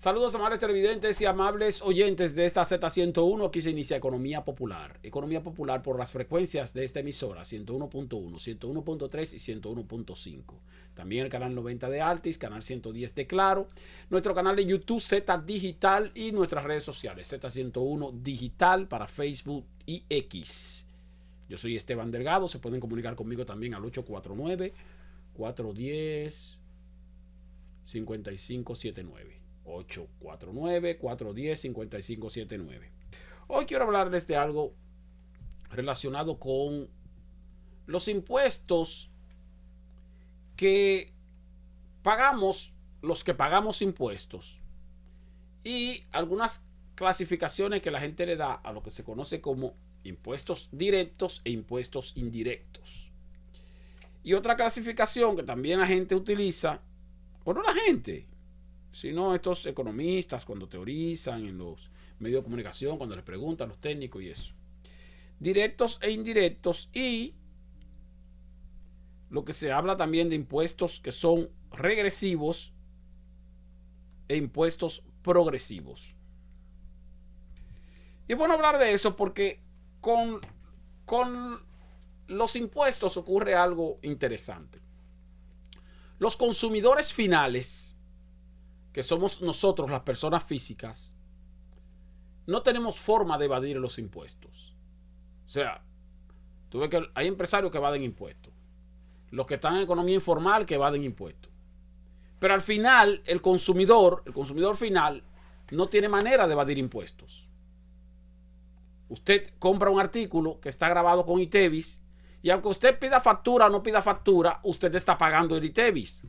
Saludos amables televidentes y amables oyentes de esta Z101. Aquí se inicia Economía Popular. Economía Popular por las frecuencias de esta emisora 101.1, 101.3 y 101.5. También el canal 90 de Altis, canal 110 de Claro, nuestro canal de YouTube Z Digital y nuestras redes sociales Z101 Digital para Facebook y X. Yo soy Esteban Delgado. Se pueden comunicar conmigo también al 849-410-5579. 849-410-5579. Hoy quiero hablarles de algo relacionado con los impuestos que pagamos, los que pagamos impuestos, y algunas clasificaciones que la gente le da a lo que se conoce como impuestos directos e impuestos indirectos. Y otra clasificación que también la gente utiliza, o no la gente, sino estos economistas cuando teorizan en los medios de comunicación, cuando les preguntan a los técnicos y eso. Directos e indirectos, y lo que se habla también de impuestos que son regresivos e impuestos progresivos. Y es bueno hablar de eso porque con los impuestos ocurre algo interesante. Los consumidores finales, que somos nosotros las personas físicas, no tenemos forma de evadir los impuestos. O sea, tú ves que hay empresarios que evaden impuestos, los que están en economía informal que evaden impuestos, pero al final el consumidor final no tiene manera de evadir impuestos. Usted compra un artículo que está grabado con ITEVIS, y aunque usted pida factura o no pida factura, usted está pagando el ITEVIS.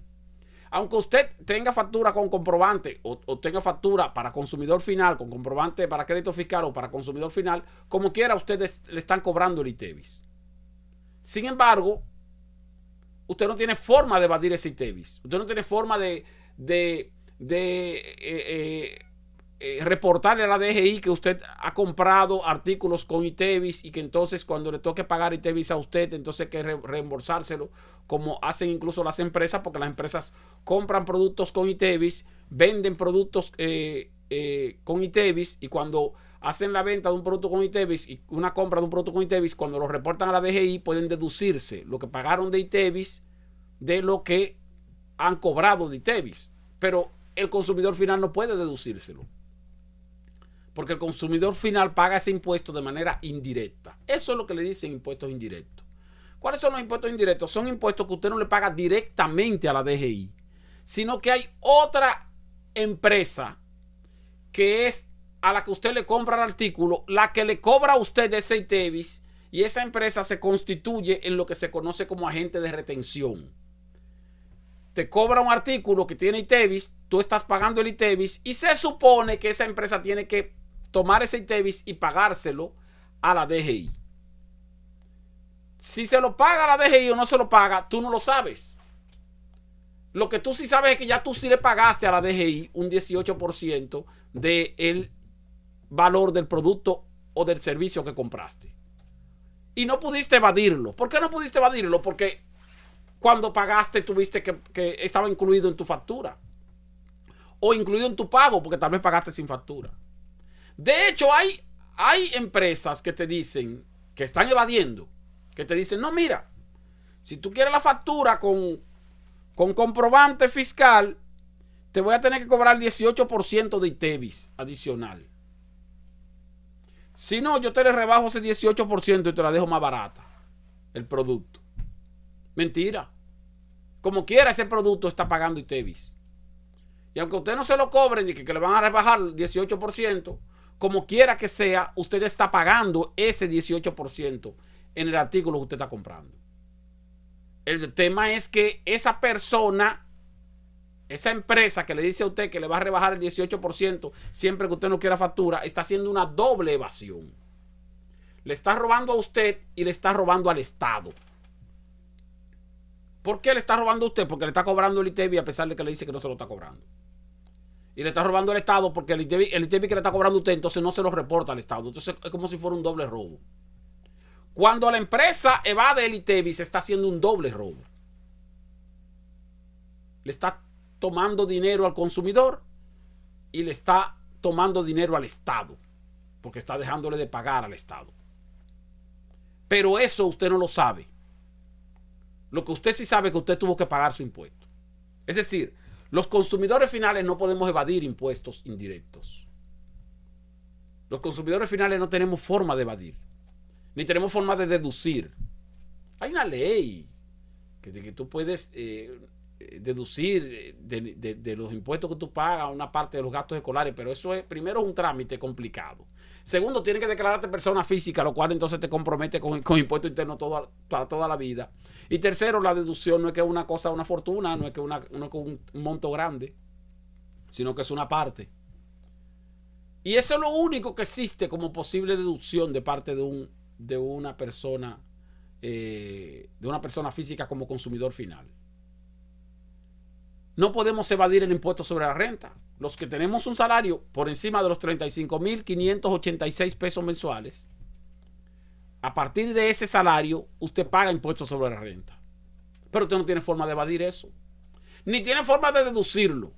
Aunque usted tenga factura con comprobante o tenga factura para consumidor final, con comprobante para crédito fiscal o para consumidor final, como quiera, ustedes le están cobrando el ITEVIS. Sin embargo, usted no tiene forma de evadir ese ITEVIS. Usted no tiene forma de reportarle a la DGI que usted ha comprado artículos con ITEVIS y que entonces cuando le toque pagar ITEVIS a usted, entonces hay que reembolsárselo, como hacen incluso las empresas, porque las empresas compran productos con ITEVIS, venden productos con ITEVIS, y cuando hacen la venta de un producto con ITEVIS y una compra de un producto con ITEVIS, cuando lo reportan a la DGI pueden deducirse lo que pagaron de ITEVIS de lo que han cobrado de ITEVIS, pero el consumidor final no puede deducírselo, porque el consumidor final paga ese impuesto de manera indirecta. Eso es lo que le dicen impuestos indirectos. ¿Cuáles son los impuestos indirectos? Son impuestos que usted no le paga directamente a la DGI, sino que hay otra empresa que es a la que usted le compra el artículo, la que le cobra a usted ese ITEVIS, y esa empresa se constituye en lo que se conoce como agente de retención. Te cobra un artículo que tiene ITEVIS, tú estás pagando el ITEVIS, y se supone que esa empresa tiene que tomar ese ITEVIS y pagárselo a la DGI. Si se lo paga a la DGI o no se lo paga, tú no lo sabes. Lo que tú sí sabes es que ya tú sí le pagaste a la DGI un 18% del valor del producto o del servicio que compraste. Y no pudiste evadirlo. ¿Por qué no pudiste evadirlo? Porque cuando pagaste tuviste que estaba incluido en tu factura, o incluido en tu pago, porque tal vez pagaste sin factura. De hecho, hay empresas que te dicen, que están evadiendo, que te dicen, no, mira, si tú quieres la factura con comprobante fiscal, te voy a tener que cobrar el 18% de ITEVIS adicional. Si no, yo te le rebajo ese 18% y te la dejo más barata, el producto. Mentira. Como quiera, ese producto está pagando ITEVIS. Y aunque usted no se lo cobren y que le van a rebajar el 18%, como quiera que sea, usted está pagando ese 18% en el artículo que usted está comprando. El tema es que esa persona, esa empresa que le dice a usted que le va a rebajar el 18% siempre que usted no quiera factura, está haciendo una doble evasión. Le está robando a usted y le está robando al Estado. ¿Por qué le está robando a usted? Porque le está cobrando el ITEVIS a pesar de que le dice que no se lo está cobrando. Y le está robando al Estado porque el ITEVIS que le está cobrando a usted entonces no se lo reporta al Estado. Entonces es como si fuera un doble robo. Cuando la empresa evade el ITEVIS, se está haciendo un doble robo. Le está tomando dinero al consumidor y le está tomando dinero al Estado, porque está dejándole de pagar al Estado. Pero eso usted no lo sabe. Lo que usted sí sabe es que usted tuvo que pagar su impuesto. Es decir, los consumidores finales no podemos evadir impuestos indirectos. Los consumidores finales no tenemos forma de evadir, ni tenemos forma de deducir. Hay una ley que tú puedes deducir de los impuestos que tú pagas una parte de los gastos escolares, pero eso es, primero, es un trámite complicado. Segundo, tienes que declararte persona física, lo cual entonces te compromete con impuesto interno para toda la vida. Y tercero, la deducción no es que es una cosa, una fortuna, no es que no es un monto grande, sino que es una parte. Y eso es lo único que existe como posible deducción de parte de una persona física como consumidor final. No podemos evadir el impuesto sobre la renta. Los que tenemos un salario por encima de los 35.586 pesos mensuales, a partir de ese salario, usted paga impuestos sobre la renta. Pero usted no tiene forma de evadir eso, ni tiene forma de deducirlo.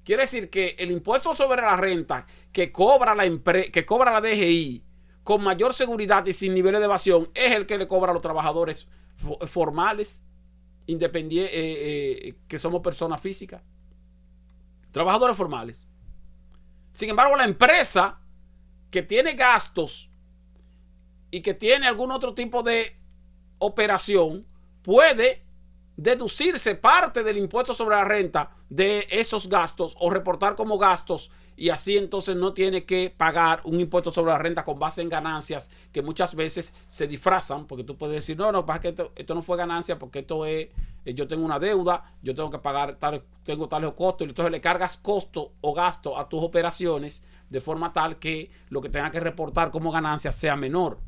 Quiere decir que el impuesto sobre la renta que cobra la DGI con mayor seguridad y sin niveles de evasión es el que le cobra a los trabajadores formales, independientes, que somos personas físicas. Trabajadores formales. Sin embargo, la empresa que tiene gastos y que tiene algún otro tipo de operación puede deducirse parte del impuesto sobre la renta de esos gastos o reportar como gastos, y así entonces no tiene que pagar un impuesto sobre la renta con base en ganancias que muchas veces se disfrazan, porque tú puedes decir, no, pasa que esto no fue ganancia porque esto es, yo tengo una deuda, yo tengo que pagar tengo tales costos, y entonces le cargas costo o gasto a tus operaciones de forma tal que lo que tenga que reportar como ganancia sea menor.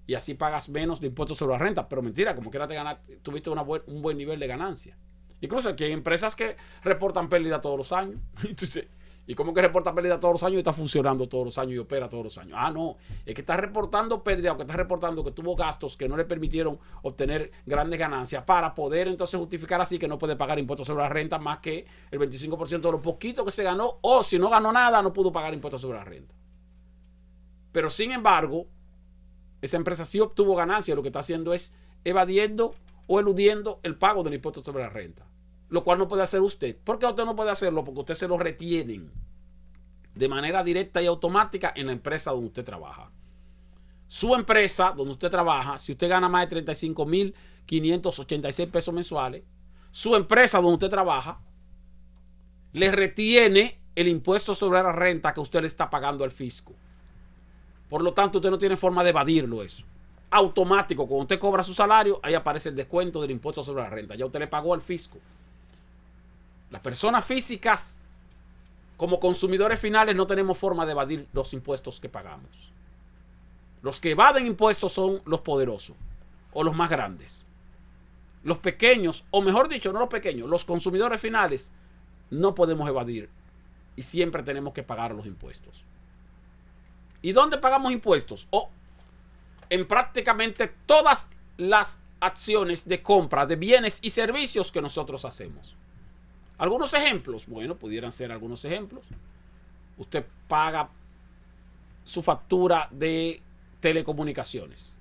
Y así pagas menos de impuestos sobre la renta. Pero mentira, como quiera tuviste un buen nivel de ganancia. Incluso aquí hay empresas que reportan pérdida todos los años. Entonces, ¿y cómo que reporta pérdida todos los años y está funcionando todos los años y opera todos los años? Ah, no, es que está reportando pérdida, o que está reportando que tuvo gastos que no le permitieron obtener grandes ganancias para poder entonces justificar así que no puede pagar impuestos sobre la renta más que el 25% de lo poquito que se ganó, o si no ganó nada, no pudo pagar impuestos sobre la renta. Pero sin embargo, esa empresa sí obtuvo ganancia, lo que está haciendo es evadiendo o eludiendo el pago del impuesto sobre la renta, lo cual no puede hacer usted. ¿Por qué usted no puede hacerlo? Porque usted se lo retienen de manera directa y automática en la empresa donde usted trabaja. Su empresa donde usted trabaja, si usted gana más de 35.586 pesos mensuales, su empresa donde usted trabaja le retiene el impuesto sobre la renta que usted le está pagando al fisco. Por lo tanto, usted no tiene forma de evadirlo eso. Automático, cuando usted cobra su salario, ahí aparece el descuento del impuesto sobre la renta. Ya usted le pagó al fisco. Las personas físicas, como consumidores finales, no tenemos forma de evadir los impuestos que pagamos. Los que evaden impuestos son los poderosos o los más grandes. Los pequeños, o mejor dicho, no los pequeños, los consumidores finales, no podemos evadir y siempre tenemos que pagar los impuestos. ¿Y dónde pagamos impuestos? En prácticamente todas las acciones de compra de bienes y servicios que nosotros hacemos. Algunos ejemplos, bueno, pudieran ser algunos ejemplos. Usted paga su factura de telecomunicaciones.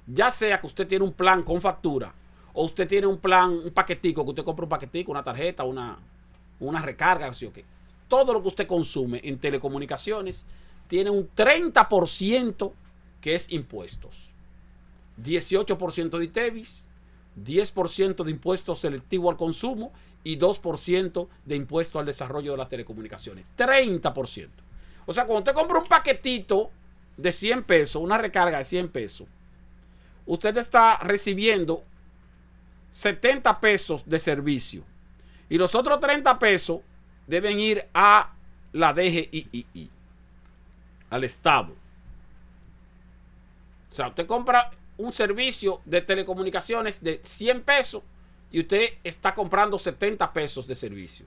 Ya sea que usted tiene un plan con factura, o usted tiene un plan, un paquetico, que usted compra un paquetico, una tarjeta, una recarga, así o qué. Todo lo que usted consume en telecomunicaciones tiene un 30% que es impuestos. 18% de ITEVIS, 10% de impuesto selectivo al consumo y 2% de impuesto al desarrollo de las telecomunicaciones. 30%. O sea, cuando usted compra un paquetito de 100 pesos, una recarga de 100 pesos, usted está recibiendo 70 pesos de servicio. Y los otros 30 pesos deben ir a la DGI, al Estado. O sea, usted compra un servicio de telecomunicaciones de 100 pesos y usted está comprando 70 pesos de servicio.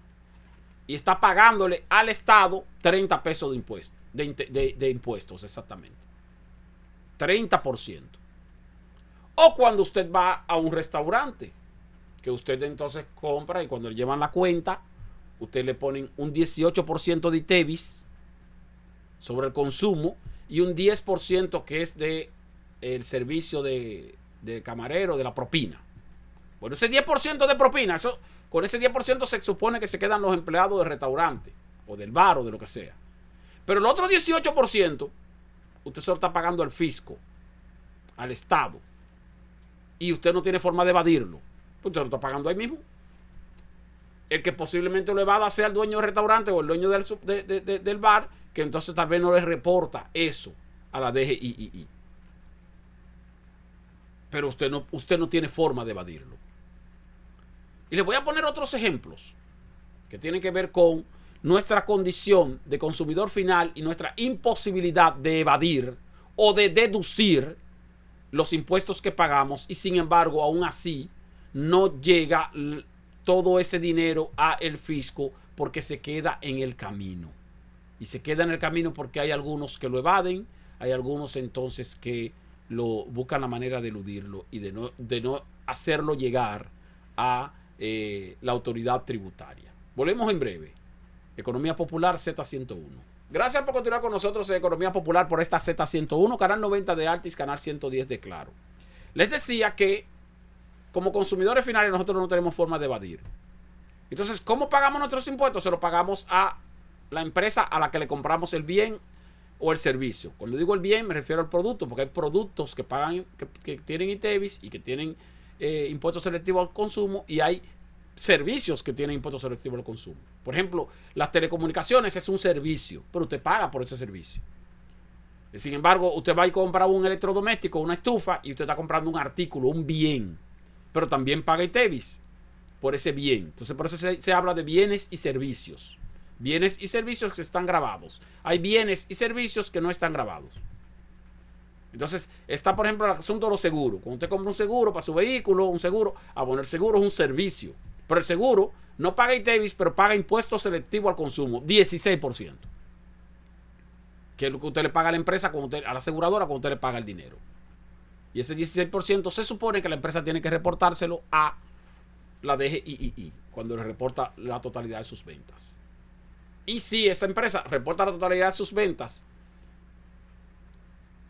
Y está pagándole al Estado 30 pesos de impuestos. De impuestos, exactamente. 30%. O cuando usted va a un restaurante, que usted entonces compra y cuando le llevan la cuenta, usted le ponen un 18% de ITEVIS sobre el consumo y un 10% que es de el servicio de camarero, de la propina. Bueno, ese 10% de propina, con ese 10% se supone que se quedan los empleados del restaurante o del bar o de lo que sea. Pero el otro 18% usted solo está pagando al fisco, al Estado, y usted no tiene forma de evadirlo. Usted lo está pagando ahí mismo. El que posiblemente lo evada sea el dueño del restaurante o el dueño del bar, que entonces tal vez no le reporta eso a la DGII. Pero usted no tiene forma de evadirlo. Y les voy a poner otros ejemplos que tienen que ver con nuestra condición de consumidor final y nuestra imposibilidad de evadir o de deducir los impuestos que pagamos, y sin embargo, aún así, no llega todo ese dinero a el fisco porque se queda en el camino. Y se queda en el camino porque hay algunos que lo evaden, hay algunos entonces que buscan la manera de eludirlo y de no hacerlo llegar a la autoridad tributaria. Volvemos en breve. Economía Popular Z101. Gracias por continuar con nosotros en Economía Popular por esta Z101, canal 90 de Altis, canal 110 de Claro. Les decía que como consumidores finales nosotros no tenemos forma de evadir. Entonces, ¿cómo pagamos nuestros impuestos? Se los pagamos a la empresa a la que le compramos el bien o el servicio. Cuando digo el bien me refiero al producto, porque hay productos que pagan, que tienen ITEVIS y que tienen impuestos selectivos al consumo, y hay servicios que tienen impuestos selectivos al consumo. Por ejemplo, las telecomunicaciones es un servicio, pero usted paga por ese servicio. Sin embargo, usted va y compra un electrodoméstico, una estufa, y usted está comprando un artículo, un bien, pero también paga ITEVIS por ese bien. Entonces, por eso se habla de bienes y servicios. Bienes y servicios que están grabados. Hay bienes y servicios que no están grabados. Entonces, está, por ejemplo, el asunto de los seguros. Cuando usted compra un seguro para su vehículo, un seguro, bueno, el seguro es un servicio. Pero el seguro no paga ITEVIS, pero paga impuesto selectivo al consumo, 16%. Que es lo que usted le paga a la empresa, a la aseguradora, cuando usted le paga el dinero. Y ese 16% se supone que la empresa tiene que reportárselo a la DGII cuando le reporta la totalidad de sus ventas. Y si esa empresa reporta la totalidad de sus ventas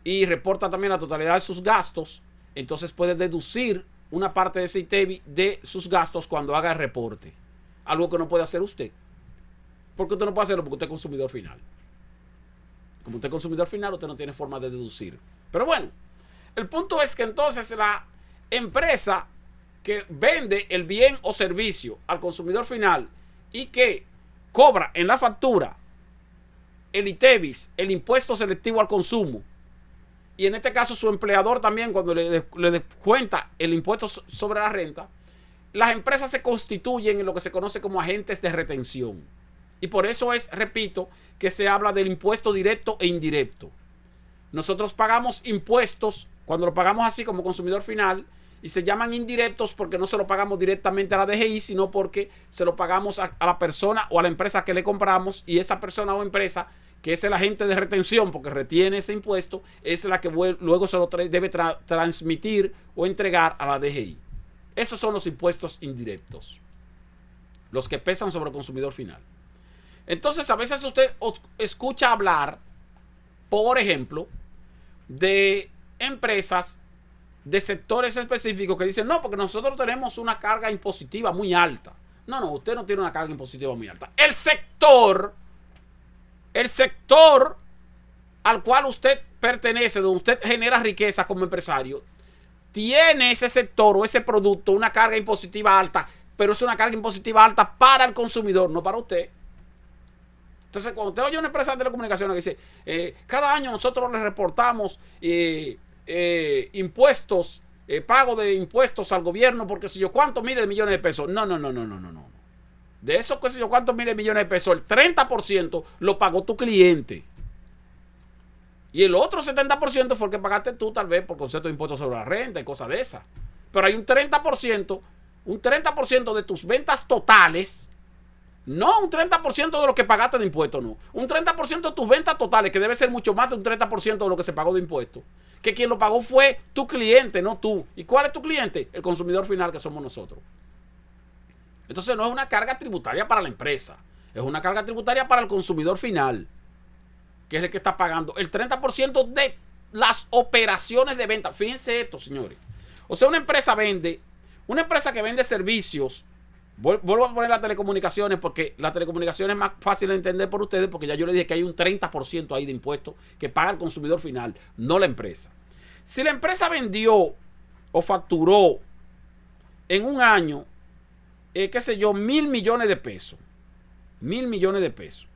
y reporta también la totalidad de sus gastos, entonces puede deducir una parte de ese ITEVIS de sus gastos cuando haga el reporte. Algo que no puede hacer usted. Porque usted no puede hacerlo porque usted es consumidor final. Como usted es consumidor final, usted no tiene forma de deducir. Pero bueno, el punto es que entonces la empresa que vende el bien o servicio al consumidor final y que cobra en la factura el ITEVIS, el impuesto selectivo al consumo, y en este caso su empleador también, cuando le descuenta el impuesto sobre la renta, las empresas se constituyen en lo que se conoce como agentes de retención. Y por eso es, repito, que se habla del impuesto directo e indirecto. Nosotros pagamos impuestos cuando lo pagamos así como consumidor final, y se llaman indirectos porque no se lo pagamos directamente a la DGI, sino porque se lo pagamos a la persona o a la empresa que le compramos, y esa persona o empresa, que es el agente de retención porque retiene ese impuesto, es la que luego se lo debe transmitir o entregar a la DGI. Esos son los impuestos indirectos, los que pesan sobre el consumidor final. Entonces, a veces usted escucha hablar, por ejemplo, de empresas de sectores específicos que dicen, no, porque nosotros tenemos una carga impositiva muy alta. No, usted no tiene una carga impositiva muy alta. El sector al cual usted pertenece, donde usted genera riqueza como empresario, tiene ese sector o ese producto una carga impositiva alta, pero es una carga impositiva alta para el consumidor, no para usted. Entonces, cuando usted oye a una empresa de telecomunicaciones que dice, cada año nosotros le reportamos impuestos, pago de impuestos al gobierno, porque si yo cuántos miles de millones de pesos. No. De esos que si yo cuántos miles de millones de pesos, el 30% lo pagó tu cliente. Y el otro 70% fue el que pagaste tú, tal vez por concepto de impuestos sobre la renta y cosas de esas. Pero hay un 30% de tus ventas totales. No un 30% de lo que pagaste de impuestos, no. Un 30% de tus ventas totales, que debe ser mucho más de un 30% de lo que se pagó de impuestos. Que quien lo pagó fue tu cliente, no tú. ¿Y cuál es tu cliente? El consumidor final, que somos nosotros. Entonces no es una carga tributaria para la empresa, es una carga tributaria para el consumidor final, que es el que está pagando el 30% de las operaciones de venta. Fíjense esto, señores. O sea, una empresa que vende servicios. Vuelvo a poner las telecomunicaciones porque la telecomunicación es más fácil de entender por ustedes, porque ya yo les dije que hay un 30% ahí de impuestos que paga el consumidor final, no la empresa. Si la empresa vendió o facturó en un año, qué sé yo, 1.000 millones de pesos. 1.000 millones de pesos.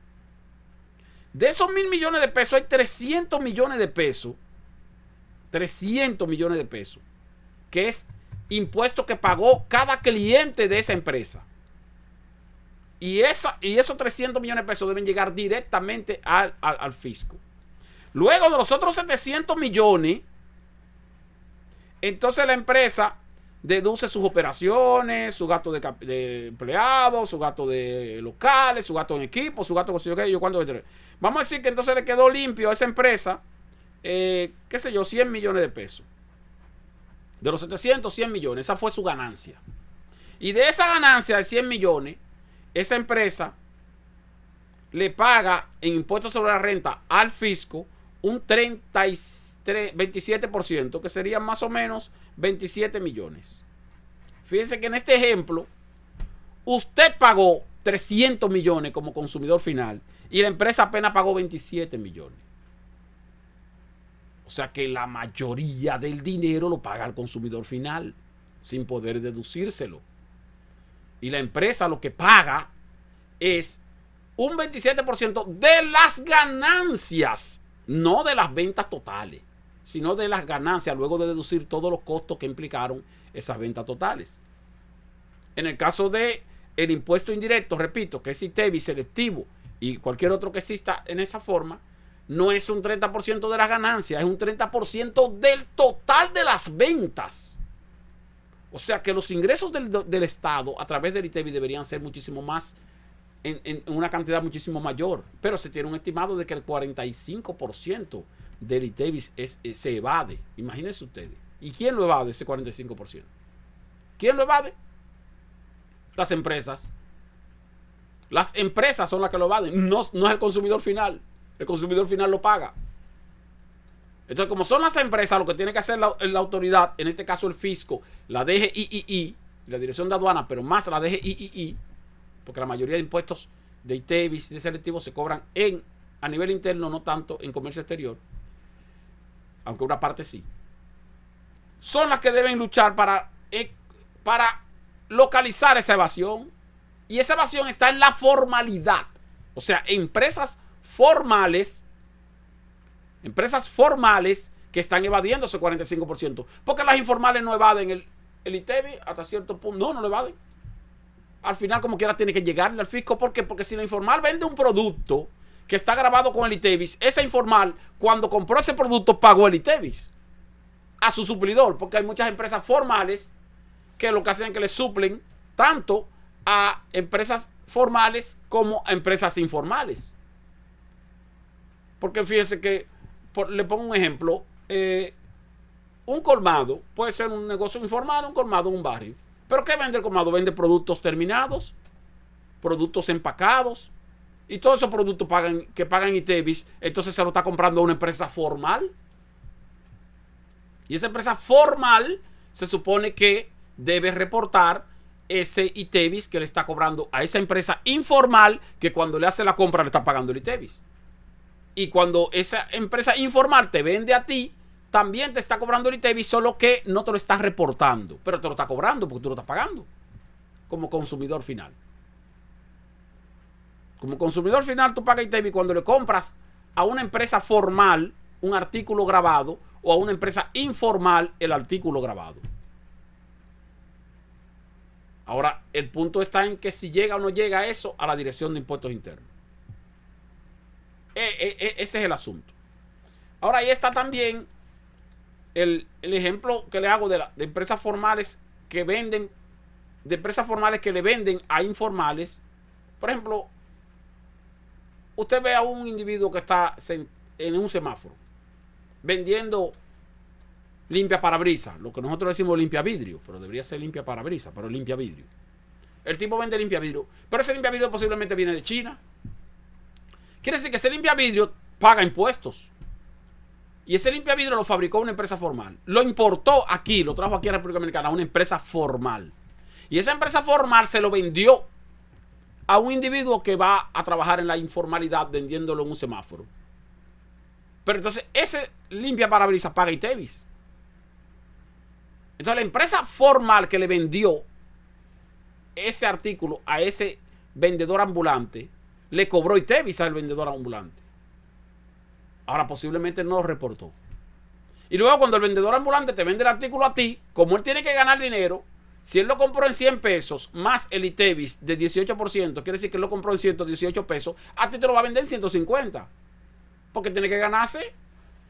De esos 1.000 millones de pesos hay 300 millones de pesos. 300 millones de pesos. Que es impuesto que pagó cada cliente de esa empresa. Y esos 300 millones de pesos deben llegar directamente al fisco. Luego de los otros 700 millones, entonces la empresa deduce sus operaciones, su gasto de empleados, su gasto de locales, su gasto en equipo, su gasto de... Vamos a decir que entonces le quedó limpio a esa empresa, qué sé yo, 100 millones de pesos. De los 700, 100 millones. Esa fue su ganancia. Y de esa ganancia de 100 millones, esa empresa le paga en impuestos sobre la renta al fisco un 27%, que serían más o menos 27 millones. Fíjense que en este ejemplo, usted pagó 300 millones como consumidor final y la empresa apenas pagó 27 millones. O sea que la mayoría del dinero lo paga el consumidor final, sin poder deducírselo. Y la empresa lo que paga es un 27% de las ganancias, no de las ventas totales, sino de las ganancias, luego de deducir todos los costos que implicaron esas ventas totales. En el caso de el impuesto indirecto, repito, que es ITEVIS, selectivo y cualquier otro que exista en esa forma, no es un 30% de las ganancias, es un 30% del total de las ventas. O sea que los ingresos del Estado a través del ITEVIS deberían ser muchísimo más, en una cantidad muchísimo mayor. Pero se tiene un estimado de que el 45% del ITEVIS se evade. Imagínense ustedes. ¿Y quién lo evade ese 45%? ¿Quién lo evade? Las empresas. Las empresas son las que lo evaden, no es el consumidor final. El consumidor final lo paga. Entonces, como son las empresas, lo que tiene que hacer la autoridad, en este caso el fisco, la DGII, la Dirección de Aduana, pero más la DGII, porque la mayoría de impuestos de ITEVIS y de selectivos se cobran a nivel interno, no tanto en comercio exterior, aunque una parte sí, son las que deben luchar para localizar esa evasión. Y esa evasión está en la formalidad. O sea, empresas formales que están evadiendo ese 45%. Porque las informales no evaden el ITEVIS hasta cierto punto. No lo evaden. Al final, como quiera, tiene que llegarle al fisco. ¿Por qué? Porque si la informal vende un producto que está grabado con el ITEVIS, esa informal, cuando compró ese producto, pagó el ITEVIS a su suplidor. Porque hay muchas empresas formales que lo que hacen es que le suplen tanto a empresas formales como a empresas informales. Porque fíjense que, le pongo un ejemplo, un colmado puede ser un negocio informal, un colmado en un barrio. ¿Pero qué vende el colmado? Vende productos terminados, productos empacados, y todos esos productos que pagan ITEVIS, entonces se lo está comprando a una empresa formal. Y esa empresa formal se supone que debe reportar ese ITEVIS que le está cobrando a esa empresa informal, que cuando le hace la compra le está pagando el ITEVIS. Y cuando esa empresa informal te vende a ti, también te está cobrando el ITEVIS, solo que no te lo está reportando, pero te lo está cobrando porque tú lo estás pagando como consumidor final. Como consumidor final tú pagas ITEVIS cuando le compras a una empresa formal un artículo grabado o a una empresa informal el artículo grabado. Ahora, el punto está en que si llega o no llega eso a la Dirección de Impuestos Internos. Ese es el asunto. Ahora, ahí está también el ejemplo que le hago de empresas formales que venden, de empresas formales que le venden a informales. Por ejemplo, usted ve a un individuo que está en un semáforo vendiendo limpia parabrisas, lo que nosotros decimos limpia vidrio, pero debería ser limpia parabrisas, pero limpia vidrio. El tipo vende limpiavidrio, pero ese limpiavidrio posiblemente viene de China. Quiere decir que ese limpiavidrio paga impuestos. Y ese limpiavidrio lo fabricó una empresa formal. Lo importó aquí, lo trajo aquí a República Dominicana, a una empresa formal. Y esa empresa formal se lo vendió a un individuo que va a trabajar en la informalidad vendiéndolo en un semáforo. Pero entonces ese limpia parabrisas paga ITEVIS. Entonces la empresa formal que le vendió ese artículo a ese vendedor ambulante le cobró ITEVIS al vendedor ambulante. Ahora posiblemente no lo reportó. Y luego cuando el vendedor ambulante te vende el artículo a ti, como él tiene que ganar dinero, si él lo compró en 100 pesos más el ITEVIS de 18%, quiere decir que él lo compró en 118 pesos, a ti te lo va a vender en 150. Porque tiene que ganarse,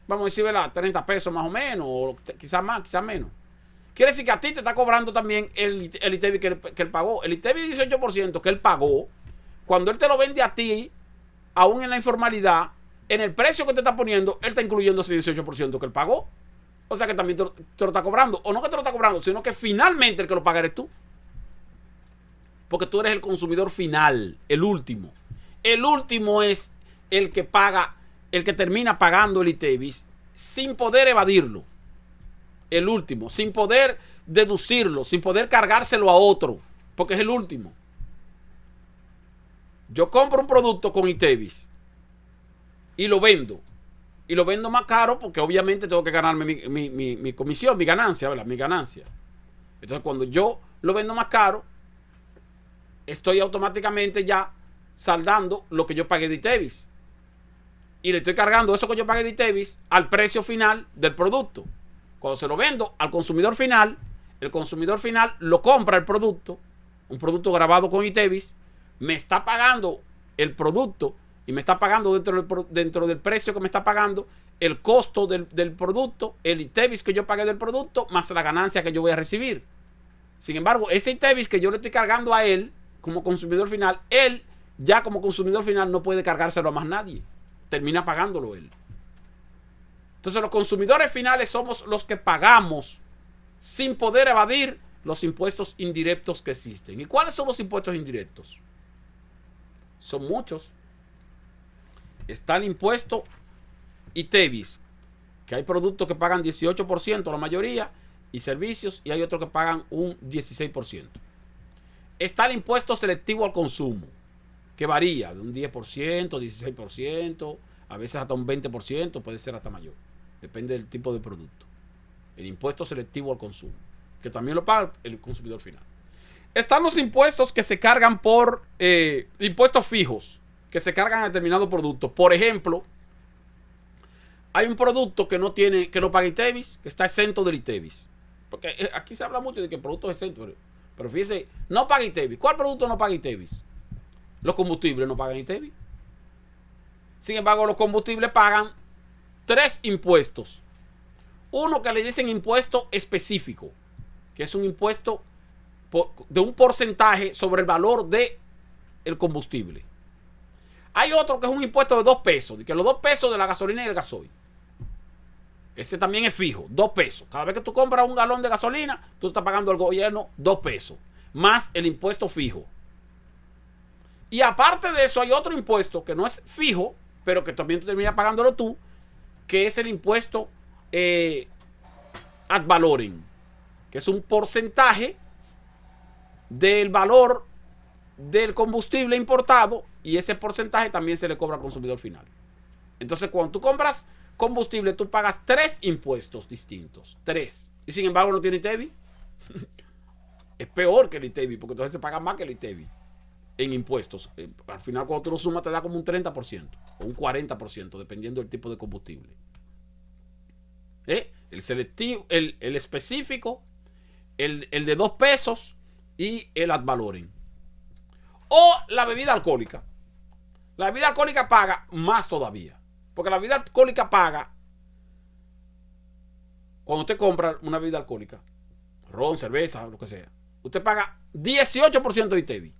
vamos a decir, ¿verdad? 30 pesos más o menos, o quizás más, quizás menos. Quiere decir que a ti te está cobrando también el ITEVIS que él pagó. El ITEVIS 18% que él pagó, cuando él te lo vende a ti, aún en la informalidad, en el precio que te está poniendo, él está incluyendo ese 18% que él pagó. O sea que también te lo está cobrando. O no que te lo está cobrando, sino que finalmente el que lo paga eres tú. Porque tú eres el consumidor final, el último. El último es el que paga, el que termina pagando el ITEVIS sin poder evadirlo. El último, sin poder deducirlo, sin poder cargárselo a otro, porque es el último. Yo compro un producto con ITEVIS y lo vendo. Y lo vendo más caro porque obviamente tengo que ganarme mi comisión, mi ganancia, ¿verdad? Mi ganancia. Entonces cuando yo lo vendo más caro, estoy automáticamente ya saldando lo que yo pagué de ITEVIS. Y le estoy cargando eso que yo pagué de ITEVIS al precio final del producto. Cuando se lo vendo al consumidor final, el consumidor final lo compra el producto, un producto grabado con ITEVIS, me está pagando el producto y me está pagando dentro del precio que me está pagando el costo del producto, el ITEVIS que yo pagué del producto, más la ganancia que yo voy a recibir. Sin embargo, ese ITEVIS que yo le estoy cargando a él como consumidor final, él ya como consumidor final no puede cargárselo a más nadie. Termina pagándolo él. Entonces los consumidores finales somos los que pagamos sin poder evadir los impuestos indirectos que existen. ¿Y cuáles son los impuestos indirectos? Son muchos. Está el impuesto ITEVIS, que hay productos que pagan 18% la mayoría, y servicios, y hay otros que pagan un 16%. Está el impuesto selectivo al consumo, que varía de un 10%, 16%, a veces hasta un 20%, puede ser hasta mayor. Depende del tipo de producto. El impuesto selectivo al consumo, que también lo paga el consumidor final. Están los impuestos que se cargan por impuestos fijos, que se cargan a determinado producto. Por ejemplo, hay un producto que no paga ITEVIS, que está exento del ITEVIS. Porque aquí se habla mucho de que el producto es exento, pero fíjese, no paga ITEVIS. ¿Cuál producto no paga ITEVIS? Los combustibles no pagan ITEVIS. Sin embargo, los combustibles pagan 3 impuestos. Uno que le dicen impuesto específico, que es un impuesto de un porcentaje sobre el valor del combustible. Hay otro que es un impuesto de 2 pesos, que los 2 pesos de la gasolina y el gasoil. Ese también es fijo, 2 pesos. Cada vez que tú compras un galón de gasolina, tú estás pagando al gobierno 2 pesos, más el impuesto fijo. Y aparte de eso hay otro impuesto que no es fijo, pero que también tú terminas pagándolo tú, que es el impuesto ad valorem, que es un porcentaje del valor del combustible importado, y ese porcentaje también se le cobra al consumidor final. Entonces cuando tú compras combustible, tú pagas 3 impuestos distintos, 3, y sin embargo no tiene ITEVIS. Es peor que el ITEVIS, porque entonces se paga más que el ITEVIS en impuestos. Al final cuando tú lo sumas te da como un 30% o un 40%, dependiendo del tipo de combustible. El selectivo, el específico, el de 2 pesos y el ad valorem. O la bebida alcohólica. La bebida alcohólica paga más todavía. Porque la bebida alcohólica paga, cuando usted compra una bebida alcohólica, ron, cerveza, lo que sea, usted paga 18% de ITEVIS.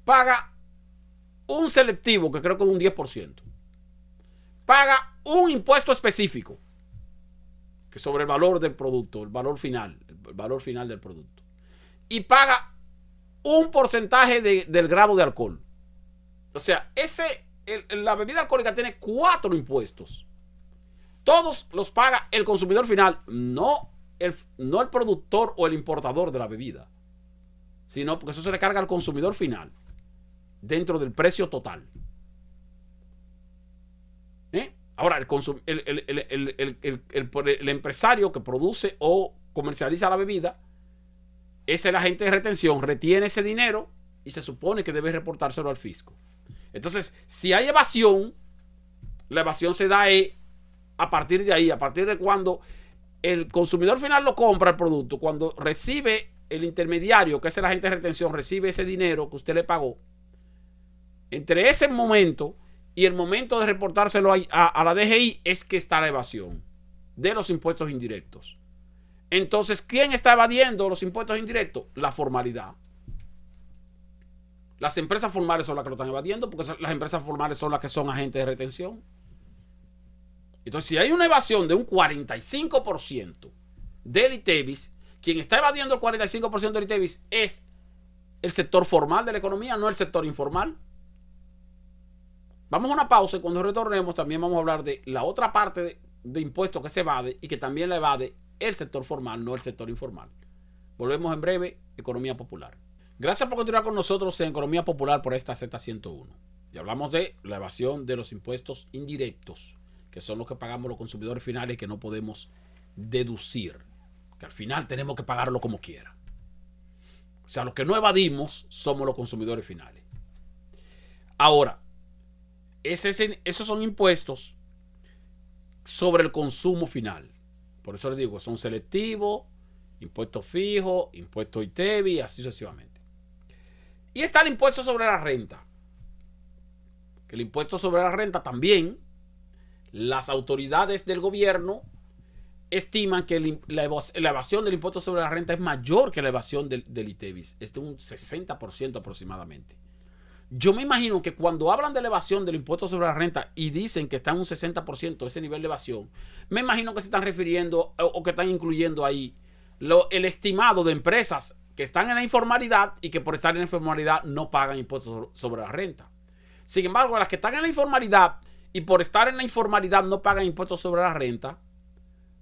Paga un selectivo, que creo que es un 10%. Paga un impuesto específico, que es sobre el valor del producto, el valor final del producto. Y paga un porcentaje del grado de alcohol. O sea, la bebida alcohólica tiene 4 impuestos. Todos los paga el consumidor final, no el productor o el importador de la bebida, sino porque eso se le carga al consumidor final dentro del precio total. Ahora, el empresario que produce o comercializa la bebida es el agente de retención, retiene ese dinero y se supone que debe reportárselo al fisco. Entonces, si hay evasión, la evasión se da a partir de ahí, a partir de cuando el consumidor final lo compra el producto, cuando recibe el intermediario, que es el agente de retención, recibe ese dinero que usted le pagó. Entre ese momento y el momento de reportárselo a la DGI es que está la evasión de los impuestos indirectos. Entonces, ¿quién está evadiendo los impuestos indirectos? La formalidad. Las empresas formales son las que lo están evadiendo, porque las empresas formales son las que son agentes de retención. Entonces, si hay una evasión de un 45% del ITEVIS, quien está evadiendo el 45% del ITEVIS es el sector formal de la economía, no el sector informal. Vamos a una pausa y cuando retornemos también vamos a hablar de la otra parte de impuestos que se evade y que también la evade el sector formal, no el sector informal. Volvemos en breve, Economía Popular. Gracias por continuar con nosotros en Economía Popular por esta Z101. Y hablamos de la evasión de los impuestos indirectos, que son los que pagamos los consumidores finales y que no podemos deducir, que al final tenemos que pagarlo como quiera. O sea, los que no evadimos somos los consumidores finales. Ahora, esos son impuestos sobre el consumo final. Por eso les digo, son selectivos, impuestos fijos, impuestos ITEVI, así sucesivamente. Y está el impuesto sobre la renta. Que el impuesto sobre la renta también, las autoridades del gobierno estiman que la evasión del impuesto sobre la renta es mayor que la evasión del ITEVIS. Es de un 60% aproximadamente. Yo me imagino que cuando hablan de la evasión del impuesto sobre la renta y dicen que está en un 60% ese nivel de evasión, me imagino que se están refiriendo o que están incluyendo ahí el estimado de empresas que están en la informalidad y que por estar en la informalidad no pagan impuestos sobre la renta. Sin embargo, las que están en la informalidad y por estar en la informalidad no pagan impuestos sobre la renta,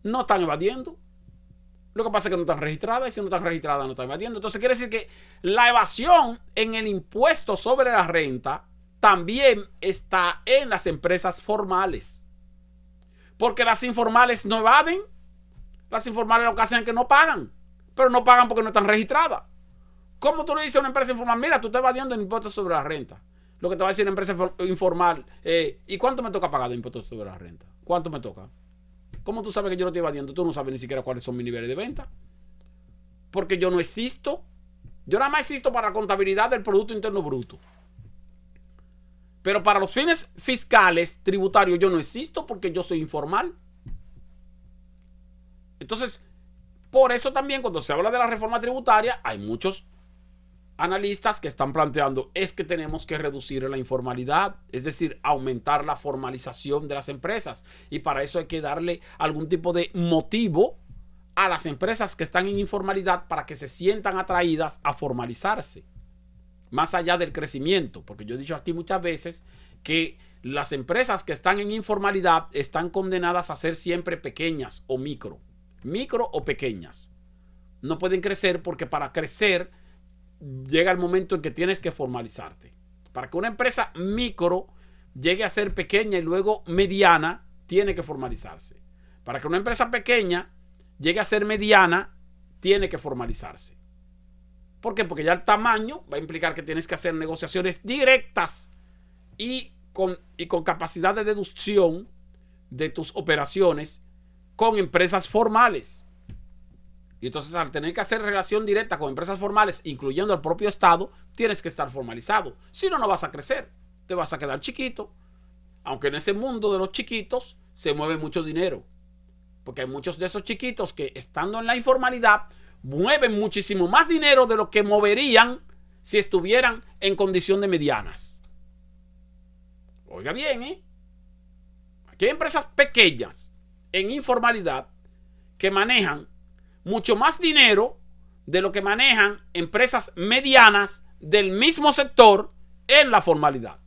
no están evadiendo. Lo que pasa es que no están registradas y si no están registradas no están evadiendo. Entonces quiere decir que la evasión en el impuesto sobre la renta también está en las empresas formales. Porque las informales no evaden. Las informales lo que hacen es que no pagan. Pero no pagan porque no están registradas. ¿Cómo tú le dices a una empresa informal? Mira, tú estás evadiendo el impuesto sobre la renta. Lo que te va a decir la empresa informal, ¿y cuánto me toca pagar de impuestos sobre la renta? ¿Cuánto me toca? ¿Cómo tú sabes que yo lo estoy evadiendo? Tú no sabes ni siquiera cuáles son mis niveles de venta. Porque yo no existo. Yo nada más existo para la contabilidad del Producto Interno Bruto. Pero para los fines fiscales, tributarios, yo no existo porque yo soy informal. Entonces, por eso también cuando se habla de la reforma tributaria, hay muchos analistas que están planteando es que tenemos que reducir la informalidad, es decir, aumentar la formalización de las empresas. Y para eso hay que darle algún tipo de motivo a las empresas que están en informalidad para que se sientan atraídas a formalizarse. Más allá del crecimiento, porque yo he dicho aquí muchas veces que las empresas que están en informalidad están condenadas a ser siempre pequeñas o micro o pequeñas. No pueden crecer porque para crecer llega el momento en que tienes que formalizarte. Para que una empresa micro llegue a ser pequeña y luego mediana, tiene que formalizarse. Para que una empresa pequeña llegue a ser mediana, tiene que formalizarse. ¿Por qué? Porque ya el tamaño va a implicar que tienes que hacer negociaciones directas y con capacidad de deducción de tus operaciones con empresas formales. Y entonces al tener que hacer relación directa con empresas formales, incluyendo el propio Estado, tienes que estar formalizado. Si no, no vas a crecer. Te vas a quedar chiquito. Aunque en ese mundo de los chiquitos se mueve mucho dinero. Porque hay muchos de esos chiquitos que estando en la informalidad mueven muchísimo más dinero de lo que moverían si estuvieran en condición de medianas. Oiga bien, aquí hay empresas pequeñas en informalidad que manejan mucho más dinero de lo que manejan empresas medianas del mismo sector en la formalidad.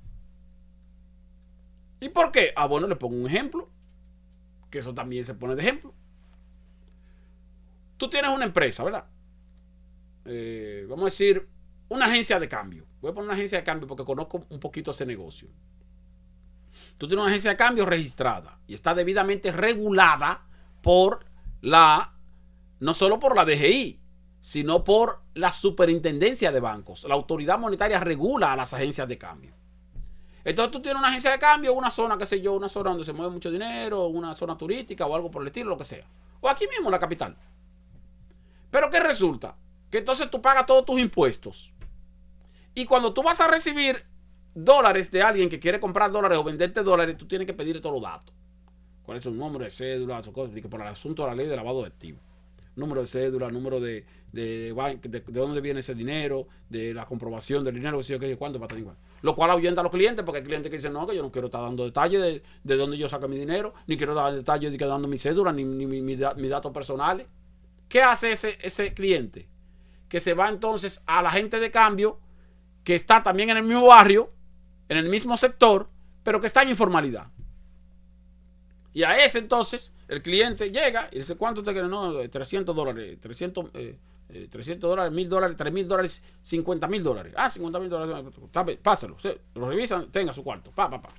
¿Y por qué? Ah, bueno, le pongo un ejemplo, que eso también se pone de ejemplo. Tú tienes una empresa, ¿verdad? Vamos a decir, una agencia de cambio. Voy a poner una agencia de cambio porque conozco un poquito ese negocio. Tú tienes una agencia de cambio registrada y está debidamente regulada por no solo por la DGI, sino por la Superintendencia de Bancos. La autoridad monetaria regula a las agencias de cambio. Entonces tú tienes una agencia de cambio, una zona, qué sé yo, una zona donde se mueve mucho dinero, una zona turística o algo por el estilo, lo que sea. O aquí mismo en la capital. Pero ¿qué resulta? Que entonces tú pagas todos tus impuestos. Y cuando tú vas a recibir dólares de alguien que quiere comprar dólares o venderte dólares, tú tienes que pedirle todos los datos. ¿Cuál es su número de cédula? Por el asunto de la ley de lavado de activos. Número de cédula, número de dónde viene ese dinero, de la comprobación del dinero, que cuánto, lo cual ahuyenta a los clientes, porque hay clientes que dicen, no, que yo no quiero estar dando detalles de dónde yo saco mi dinero, ni quiero dar detalles de que dando mi cédula, ni mis datos personales. ¿Qué hace ese cliente? Que se va entonces a la agente de cambio, que está también en el mismo barrio, en el mismo sector, pero que está en informalidad. Y a ese entonces el cliente llega y dice, ¿cuánto te quiere? No, $300, 300 dólares, $1,000, $3,000, $50,000. Ah, $50,000. Pásalo. Lo revisan, tenga su cuarto.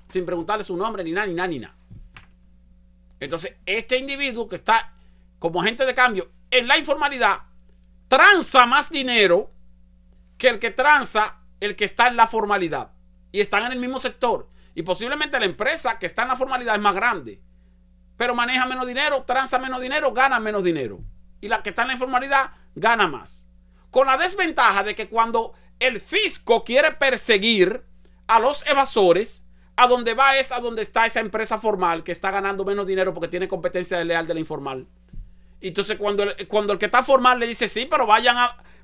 Sin preguntarle su nombre, ni nada. Entonces, este individuo que está como agente de cambio en la informalidad, transa más dinero que el que transa el que está en la formalidad. Y están en el mismo sector. Y posiblemente la empresa que está en la formalidad es más grande, pero maneja menos dinero, transa menos dinero, gana menos dinero. Y la que está en la informalidad gana más. Con la desventaja de que cuando el fisco quiere perseguir a los evasores, a donde va es a donde está esa empresa formal que está ganando menos dinero porque tiene competencia desleal de la informal. Y entonces cuando el que está formal le dice, sí, pero vayan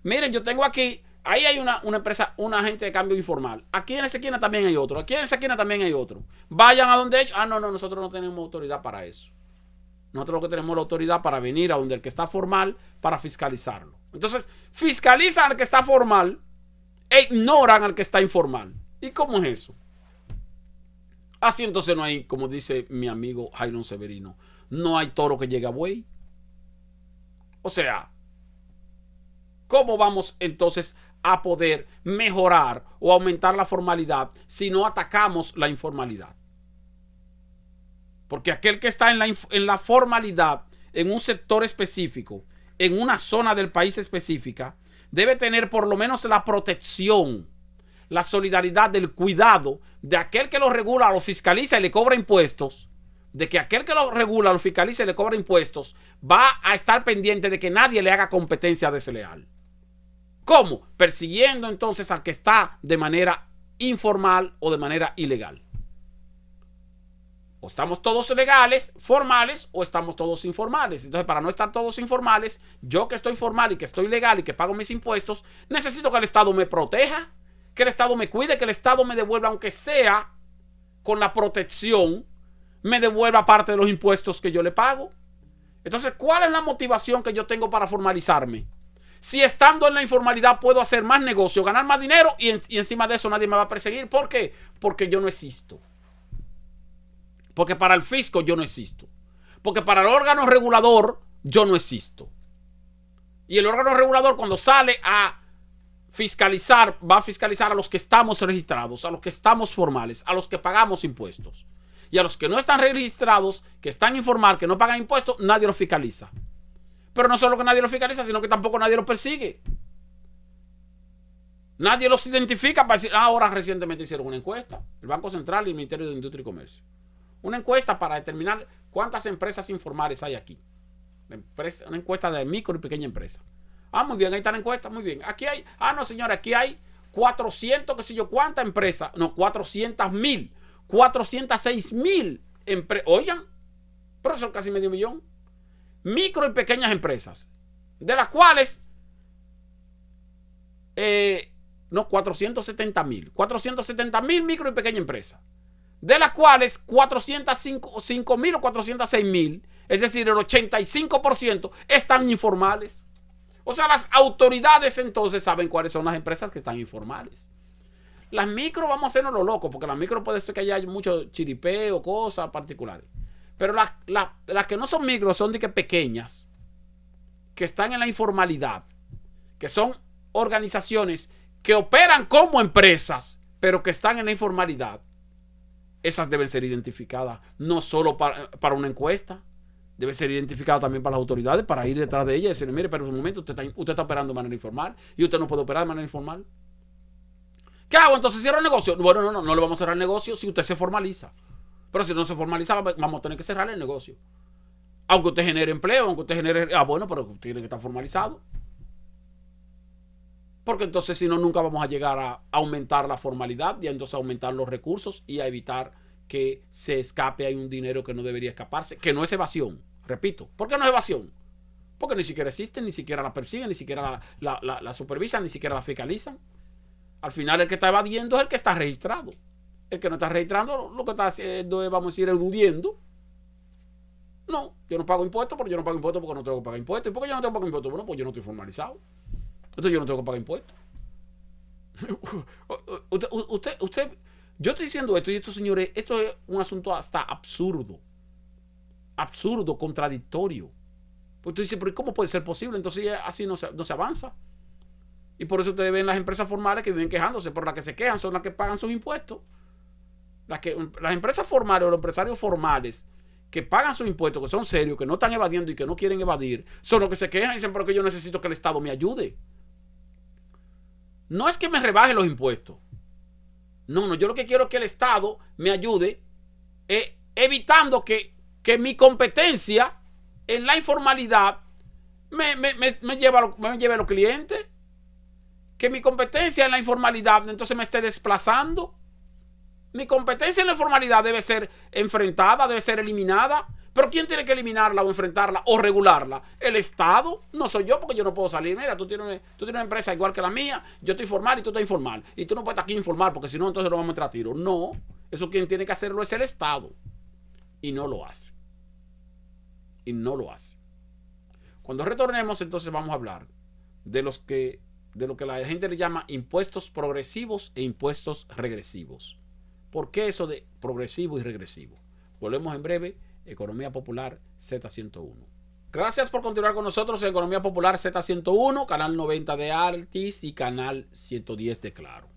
miren, yo tengo aquí, ahí hay una empresa, un agente de cambio informal. Aquí en esa esquina también hay otro. Aquí en esa esquina también hay otro. Vayan a donde ellos. Ah, no, nosotros no tenemos autoridad para eso. Nosotros lo que tenemos es la autoridad para venir a donde el que está formal para fiscalizarlo. Entonces, fiscalizan al que está formal e ignoran al que está informal. ¿Y cómo es eso? Así entonces no hay, como dice mi amigo Jailon Severino, no hay toro que llegue a buey. O sea, ¿cómo vamos entonces a poder mejorar o aumentar la formalidad si no atacamos la informalidad? Porque aquel que está en la formalidad, en un sector específico, en una zona del país específica, debe tener por lo menos la protección, la solidaridad del cuidado de aquel que lo regula, lo fiscaliza y le cobra impuestos, de que aquel que lo regula, lo fiscaliza y le cobra impuestos, va a estar pendiente de que nadie le haga competencia desleal. ¿Cómo? Persiguiendo entonces al que está de manera informal o de manera ilegal. O estamos todos legales, formales, o estamos todos informales. Entonces, para no estar todos informales, yo que estoy formal y que estoy legal y que pago mis impuestos, necesito que el Estado me proteja, que el Estado me cuide, que el Estado me devuelva, aunque sea con la protección, me devuelva parte de los impuestos que yo le pago. Entonces, ¿cuál es la motivación que yo tengo para formalizarme? Si estando en la informalidad puedo hacer más negocio, ganar más dinero y encima de eso nadie me va a perseguir. ¿Por qué? Porque yo no existo. Porque para el fisco yo no existo. Porque para el órgano regulador yo no existo. Y el órgano regulador cuando sale a fiscalizar, va a fiscalizar a los que estamos registrados, a los que estamos formales, a los que pagamos impuestos. Y a los que no están registrados, que están informal, que no pagan impuestos, nadie los fiscaliza. Pero no solo que nadie los fiscaliza, sino que tampoco nadie los persigue. Nadie los identifica para decir, ahora recientemente hicieron una encuesta, el Banco Central y el Ministerio de Industria y Comercio. Una encuesta para determinar cuántas empresas informales hay aquí. Una encuesta de micro y pequeña empresa. Ah, muy bien, ahí está la encuesta, muy bien. Aquí hay, no señora, aquí hay 400, qué sé yo, ¿cuántas empresas? No, 400,000, 406,000 empresas. Oigan, pero son casi medio millón. Micro y pequeñas empresas, de las cuales, 470,000 micro y pequeñas empresas. De las cuales 405,000 o 406,000, es decir, el 85% están informales. O sea, las autoridades entonces saben cuáles son las empresas que están informales. Las micro vamos a hacernos lo loco, porque las micro puede ser que haya mucho chiripeo, cosas particulares. Pero las que no son micro son de que pequeñas, que están en la informalidad, que son organizaciones que operan como empresas, pero que están en la informalidad. Esas deben ser identificadas no solo para una encuesta, debe ser identificada también para las autoridades, para ir detrás de ella y decirle, mire, pero en un momento usted está operando de manera informal y usted no puede operar de manera informal. ¿Qué hago? Entonces cierro el negocio. Bueno, no le vamos a cerrar el negocio si usted se formaliza. Pero si no se formaliza, vamos a tener que cerrar el negocio. Aunque usted genere empleo, aunque usted genere... bueno, pero tiene que estar formalizado. Porque entonces si no, nunca vamos a llegar a aumentar la formalidad y a entonces aumentar los recursos y a evitar que se escape ahí un dinero que no debería escaparse, que no es evasión. Repito, ¿por qué no es evasión? Porque ni siquiera existen, ni siquiera la persiguen, ni siquiera la supervisan, ni siquiera la fiscalizan. Al final el que está evadiendo es el que está registrado. El que no está registrando lo que está haciendo es, vamos a decir, eludiendo. No, yo no pago impuestos, pero yo no pago impuestos porque no tengo que pagar impuestos. ¿Y por qué yo no tengo que pagar impuestos? Bueno, pues yo no estoy formalizado. Entonces yo no tengo que pagar impuestos. Yo estoy diciendo esto y esto, señores, esto es un asunto hasta absurdo. Absurdo, contradictorio. Pues tú dices, pero ¿cómo puede ser posible? Entonces así no se avanza. Y por eso ustedes ven las empresas formales que viven quejándose, pero las que se quejan son las que pagan sus impuestos. Las empresas formales o los empresarios formales que pagan sus impuestos, que son serios, que no están evadiendo y que no quieren evadir, son los que se quejan y dicen, pero que yo necesito que el Estado me ayude. No es que me rebaje los impuestos. No, yo lo que quiero es que el Estado me ayude evitando que mi competencia en la informalidad me lleve a los clientes. Que mi competencia en la informalidad entonces me esté desplazando. Mi competencia en la informalidad debe ser enfrentada, debe ser eliminada. Pero ¿quién tiene que eliminarla o enfrentarla o regularla? El Estado. No soy yo, porque yo no puedo salir. Mira, tú tienes una empresa igual que la mía. Yo estoy formal y tú estás informal. Y tú no puedes estar aquí informal, porque si no, entonces lo vamos a entrar a tiro. No. Eso quien tiene que hacerlo es el Estado. Y no lo hace. Y no lo hace. Cuando retornemos, entonces vamos a hablar de lo que la gente le llama impuestos progresivos e impuestos regresivos. ¿Por qué eso de progresivo y regresivo? Volvemos en breve. Economía Popular Z101. Gracias por continuar con nosotros en Economía Popular Z101, canal 90 de Altis y canal 110 de Claro.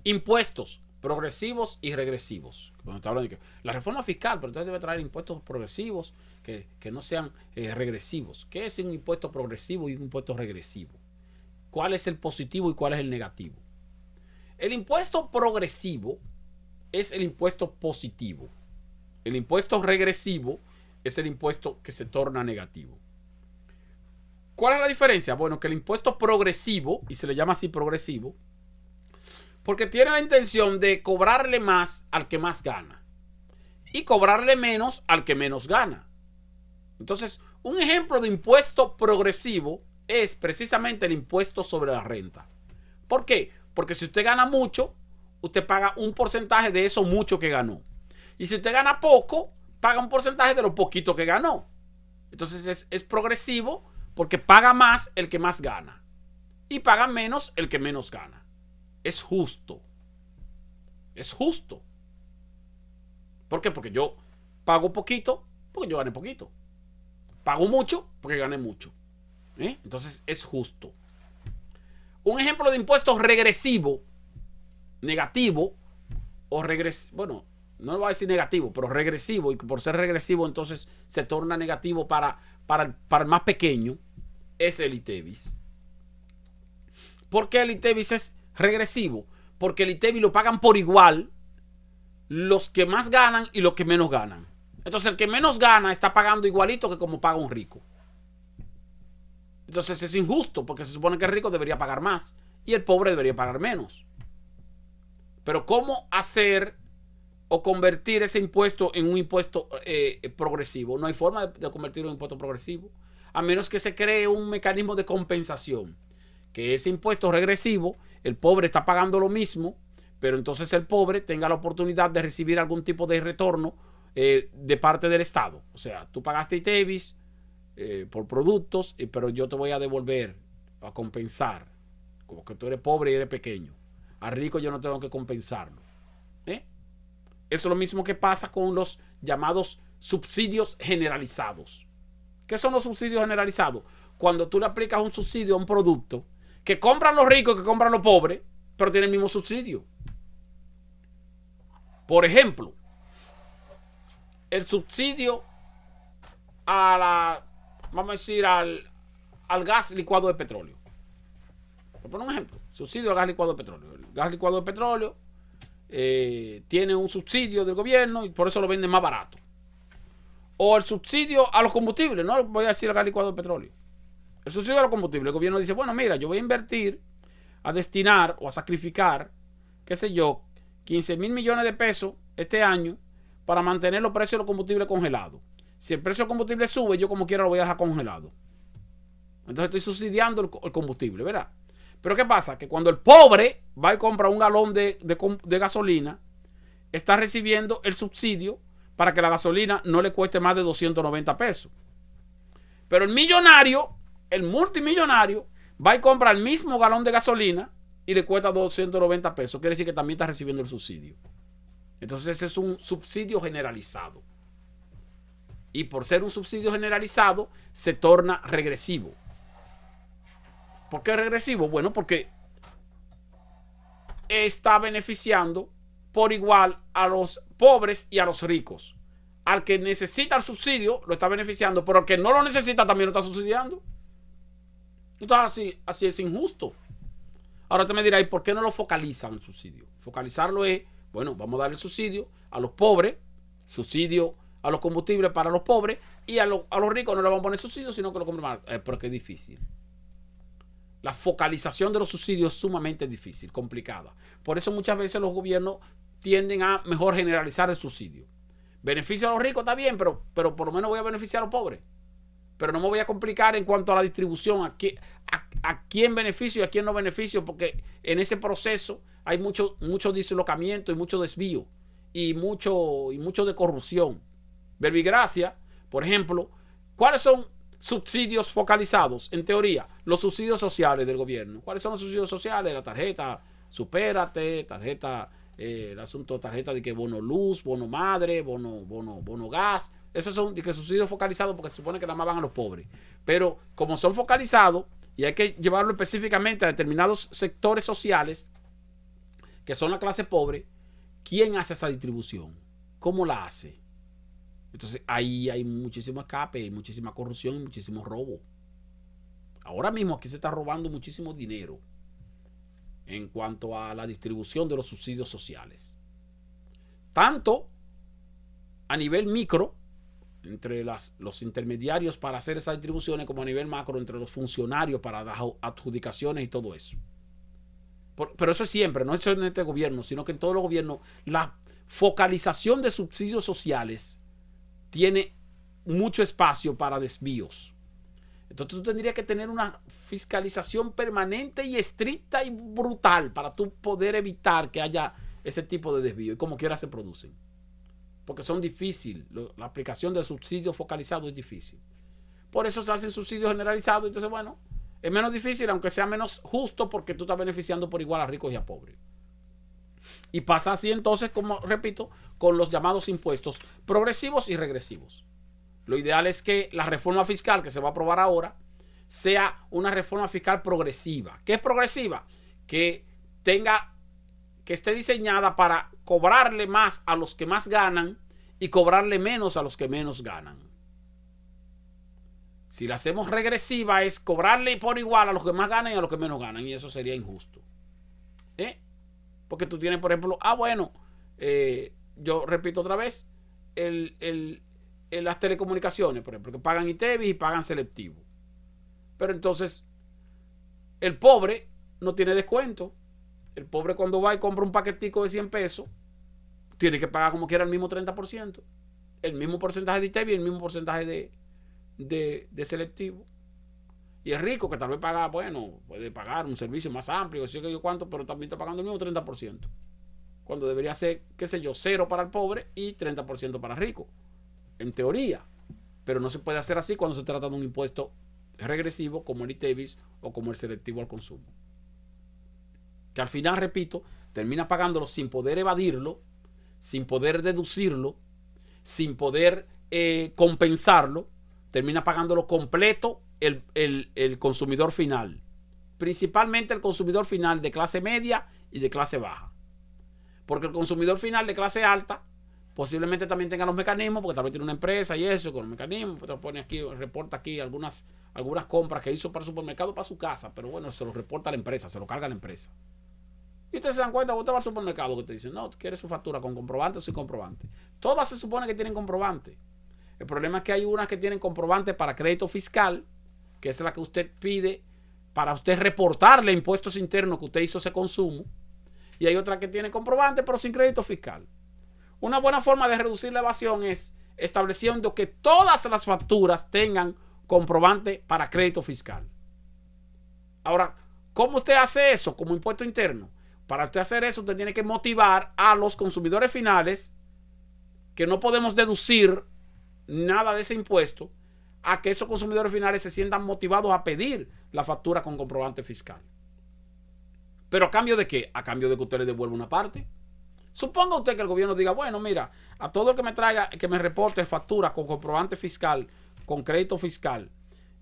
Impuestos progresivos y regresivos. Cuando está hablando de que la reforma fiscal, pero entonces debe traer impuestos progresivos que no sean regresivos. ¿Qué es un impuesto progresivo y un impuesto regresivo? ¿Cuál es el positivo y cuál es el negativo? El impuesto progresivo es el impuesto positivo. El impuesto regresivo es el impuesto que se torna negativo. ¿Cuál es la diferencia? Bueno, que el impuesto progresivo, y se le llama así progresivo, porque tiene la intención de cobrarle más al que más gana y cobrarle menos al que menos gana. Entonces, un ejemplo de impuesto progresivo es precisamente el impuesto sobre la renta. ¿Por qué? Porque si usted gana mucho, usted paga un porcentaje de eso mucho que ganó. Y si usted gana poco, paga un porcentaje de lo poquito que ganó. Entonces es progresivo porque paga más el que más gana y paga menos el que menos gana. Es justo. Es justo. ¿Por qué? Porque yo pago poquito porque yo gané poquito. Pago mucho porque gané mucho. Entonces es justo. Un ejemplo de impuesto regresivo, negativo o regresivo, bueno, no lo voy a decir negativo, pero regresivo, y por ser regresivo entonces se torna negativo para el más pequeño, es el ITEVIS. ¿Por qué el ITEVIS es regresivo? Porque el ITEVIS lo pagan por igual los que más ganan y los que menos ganan. Entonces el que menos gana está pagando igualito que como paga un rico. Entonces es injusto porque se supone que el rico debería pagar más y el pobre debería pagar menos. Pero ¿cómo hacer o convertir ese impuesto en un impuesto progresivo? No hay forma de convertirlo en un impuesto progresivo, a menos que se cree un mecanismo de compensación. Que ese impuesto regresivo, el pobre está pagando lo mismo, pero entonces el pobre tenga la oportunidad de recibir algún tipo de retorno de parte del Estado. O sea, tú pagaste ITEVIS, por productos, pero yo te voy a devolver, a compensar, como que tú eres pobre y eres pequeño. A rico yo no tengo que compensarlo. ¿Eh? Eso es lo mismo que pasa con los llamados subsidios generalizados. ¿Qué son los subsidios generalizados? Cuando tú le aplicas un subsidio a un producto que compran los ricos, que compran los pobres, pero tiene el mismo subsidio. Por ejemplo, el subsidio a la, vamos a decir, al gas licuado de petróleo. Por poner un ejemplo, subsidio al gas licuado de petróleo. El gas licuado de petróleo tiene un subsidio del gobierno y por eso lo venden más barato. O el subsidio a los combustibles, no voy a decir al gas licuado de petróleo. El subsidio a los combustibles, el gobierno dice, bueno, mira, yo voy a invertir, a destinar o a sacrificar, qué sé yo, 15 mil millones de pesos este año para mantener los precios de los combustibles congelados. Si el precio del combustible sube, yo como quiera lo voy a dejar congelado. Entonces estoy subsidiando el combustible, ¿verdad? Pero ¿qué pasa? Que cuando el pobre va y compra un galón de gasolina, está recibiendo el subsidio para que la gasolina no le cueste más de 290 pesos. Pero el millonario, el multimillonario, va y compra el mismo galón de gasolina y le cuesta 290 pesos. Quiere decir que también está recibiendo el subsidio. Entonces ese es un subsidio generalizado. Y por ser un subsidio generalizado, se torna regresivo. ¿Por qué regresivo? Bueno, porque está beneficiando por igual a los pobres y a los ricos. Al que necesita el subsidio lo está beneficiando, pero al que no lo necesita también lo está subsidiando. Entonces así es injusto. Ahora te me dirás, ¿y por qué no lo focalizan el subsidio? Focalizarlo es, bueno, vamos a darle subsidio a los pobres, subsidio a los combustibles para los pobres, y a los ricos no le vamos a poner subsidio, sino que lo compran más. Porque es difícil. La focalización de los subsidios es sumamente difícil, complicada. Por eso muchas veces los gobiernos tienden a mejor generalizar el subsidio. Beneficio a los ricos está bien, pero por lo menos voy a beneficiar a los pobres. Pero no me voy a complicar en cuanto a la distribución, a quién beneficio y a quién no beneficio, porque en ese proceso hay mucho dislocamiento y mucho desvío y mucho de corrupción. Verbigracia, por ejemplo, ¿cuáles son subsidios focalizados? En teoría, los subsidios sociales del gobierno. ¿Cuáles son los subsidios sociales? La tarjeta Supérate, tarjeta, el asunto de tarjeta de que bono luz, bono madre, bono gas. Esos son de que subsidios focalizados porque se supone que nada más van a los pobres. Pero como son focalizados y hay que llevarlo específicamente a determinados sectores sociales, que son la clase pobre, ¿quién hace esa distribución? ¿Cómo la hace? Entonces ahí hay muchísimo escape, muchísima corrupción y muchísimo robo. Ahora mismo aquí se está robando muchísimo dinero en cuanto a la distribución de los subsidios sociales. Tanto a nivel micro, entre los intermediarios para hacer esas distribuciones, como a nivel macro, entre los funcionarios para las adjudicaciones y todo eso. Pero eso es siempre, no es en este gobierno, sino que en todos los gobiernos, la focalización de subsidios sociales tiene mucho espacio para desvíos. Entonces tú tendrías que tener una fiscalización permanente y estricta y brutal para tú poder evitar que haya ese tipo de desvío, y como quiera se producen. Porque son difíciles. La aplicación del subsidio focalizado es difícil. Por eso se hacen subsidios generalizados. Entonces, bueno, es menos difícil, aunque sea menos justo, porque tú estás beneficiando por igual a ricos y a pobres. Y pasa así entonces, como repito, con los llamados impuestos progresivos y regresivos. Lo ideal es que la reforma fiscal que se va a aprobar ahora sea una reforma fiscal progresiva. ¿Qué es progresiva? Que esté diseñada para cobrarle más a los que más ganan y cobrarle menos a los que menos ganan. Si la hacemos regresiva es cobrarle por igual a los que más ganan y a los que menos ganan, y eso sería injusto. Porque tú tienes, por ejemplo, yo repito otra vez, las telecomunicaciones, por ejemplo, que pagan ITEVIS y pagan selectivo. Pero entonces, el pobre no tiene descuento. El pobre cuando va y compra un paquetico de 100 pesos, tiene que pagar como quiera el mismo 30%. El mismo porcentaje de ITEVIS y el mismo porcentaje de selectivo. Y el rico que tal vez paga, puede pagar un servicio más amplio, sé yo cuánto, pero también está pagando el mismo 30%. Cuando debería ser, 0 para el pobre y 30% para el rico. En teoría. Pero no se puede hacer así cuando se trata de un impuesto regresivo como el ITEVIS o como el selectivo al consumo. Que al final, repito, termina pagándolo sin poder evadirlo, sin poder deducirlo, sin poder compensarlo, termina pagándolo completo el consumidor final. Principalmente el consumidor final de clase media y de clase baja. Porque el consumidor final de clase alta posiblemente también tenga los mecanismos, porque tal vez tiene una empresa y eso, con los mecanismos, pues te pone aquí, reporta aquí algunas compras que hizo para el supermercado, para su casa, pero bueno, se lo reporta a la empresa, se lo carga a la empresa. Y ustedes se dan cuenta, usted va al supermercado que te dicen, no, ¿quieres su factura con comprobante o sin comprobante? Todas se supone que tienen comprobante. El problema es que hay unas que tienen comprobante para crédito fiscal, que es la que usted pide para usted reportarle impuestos internos que usted hizo ese consumo, y hay otra que tiene comprobante pero sin crédito fiscal. Una buena forma de reducir la evasión es estableciendo que todas las facturas tengan comprobante para crédito fiscal. Ahora, ¿cómo usted hace eso como impuesto interno? Para usted hacer eso, usted tiene que motivar a los consumidores finales, que no podemos deducir nada de ese impuesto, a que esos consumidores finales se sientan motivados a pedir la factura con comprobante fiscal. ¿Pero a cambio de qué? A cambio de que usted le devuelva una parte. Suponga usted que el gobierno diga, bueno, mira, a todo el que me traiga, que me reporte factura con comprobante fiscal, con crédito fiscal,